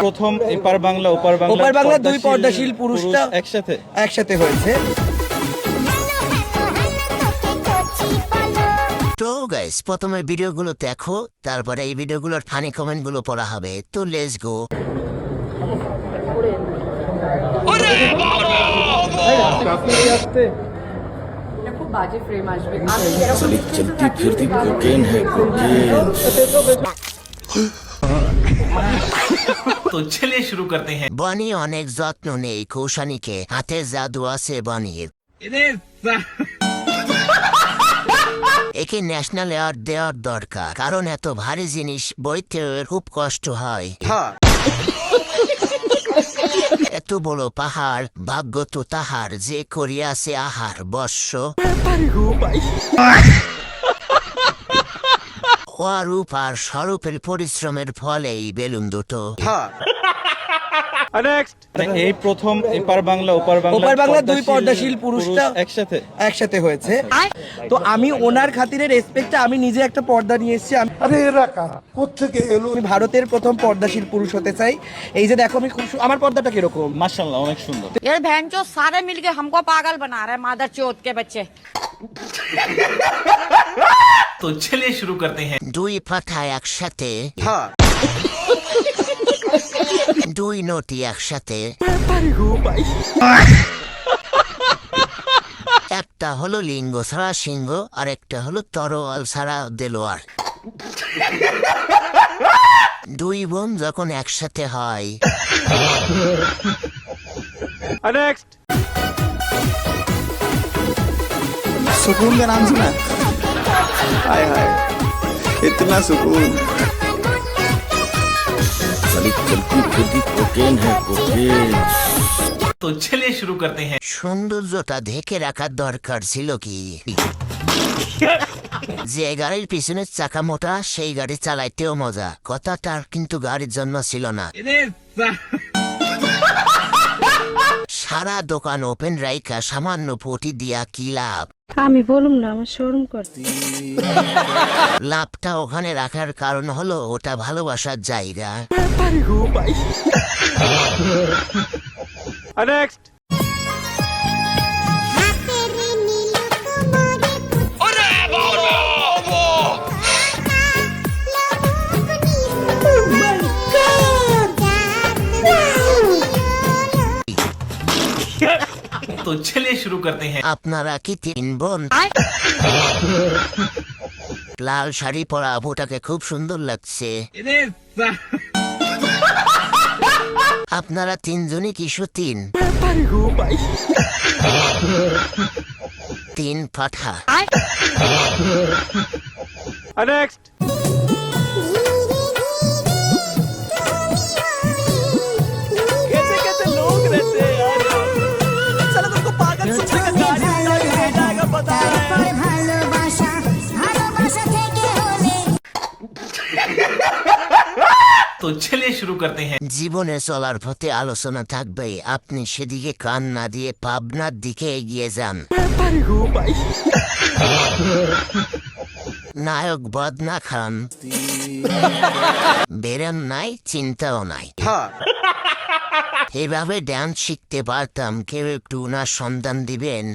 প্রথম এপার বাংলা ওপার বাংলা দুই পর্দাশীল পুরুষটা একসাথে হয়েছে। তো গাইস, প্রথমে ভিডিওগুলো দেখো, তারপরে এই ভিডিওগুলোর ফানি কমেন্ট গুলো পড়া হবে। তো লেটস গো। খুব বাজে ফ্রেম আসবে। चलती फिरती कोकेन है कोकेन। तो चलिए शुरू करते हैं। বনি অনেক যত্ন নেই কৌশানীকে, হাতে জাদু আছে বনির। একে ন্যাশনাল অ্যাওয়ার্ড দেওয়ার দরকার, কারণ এত ভারী জিনিস বইতে খুব কষ্ট হয়। এত বড় পাহাড়, ভাগ্য তো তাহার যে করিয়াছে আহার বর্ষ। অরূপ আর স্বরূপের পরিশ্রমের ফলে এই বেলুন দুটো। এই প্রথম এপার বাংলা ওপার বাংলা দুই পর্দাশীল পুরুষটা একসাথে হয়েছে। তো আমি ওনার খাতিরে রেসপেক্টে আমি নিজে একটা পর্দা নিয়ে এসেছি। আমি ভারতের প্রথম পর্দাশীল পুরুষ হতে চাই। এই যে দেখো আমি আমার পর্দাটা কিরকম, মাশাআল্লাহ অনেক সুন্দর। ये बहन चो सारे मिलके हमको पागल बना रहे हैं, मादर चोत के बच्चे। तो चलिए शुरू करते हैं। দুই পাঠা একসাথে, দুই নটি একসাথে। একটা হলো লিঙ্গ ছাড়া সিংহ, আর একটা হলো তরোয়াল ছাড়া দেলোয়ার। দুই বোন যখন একসাথে হয়, सुकून का नाम सुना? हाय हाय, इतना सुकून। चलती फिरती कोकेन है कोकेन। तो चलिए शुरू करते हैं। সৌন্দর্যটা ঢেকে রাখার দরকার ছিল কি? যে গাড়ির পিছনে চাকা মোটা সেই গাড়ি চালাইতেও মজা, কথাটার কিন্তু গাড়ির জন্য ছিল না। সারা দোকান ওপেন রাইকা সামান্য পটি দিয়া কি লাভ? আমি বলুম না, আমার শরম করে। লাভটা ওখানে রাখার কারণ হলো ওটা ভালোবাসার জায়গা। तो चलिए शुरू करते हैं। আপনারা কি তিন বোন? লাল শাড়ি পরা আবুটাকে খুব সুন্দর লাগছে। আপনারা তিনজনই কি সতীন? তিন পাঠা। तो चलिए शुरू करते हैं। জীবনে চলার পথে আলোচনা থাকবে, আপনি সেদিকে কান না দিয়ে পাবনার দিকে এগিয়ে যান। নায়ক বদনা খান, বেরেন নাই, চিন্তাও নাই। এভাবে ডান্স শিখতে পারতাম, কেউ একটু উনার সন্ধান দিবেন?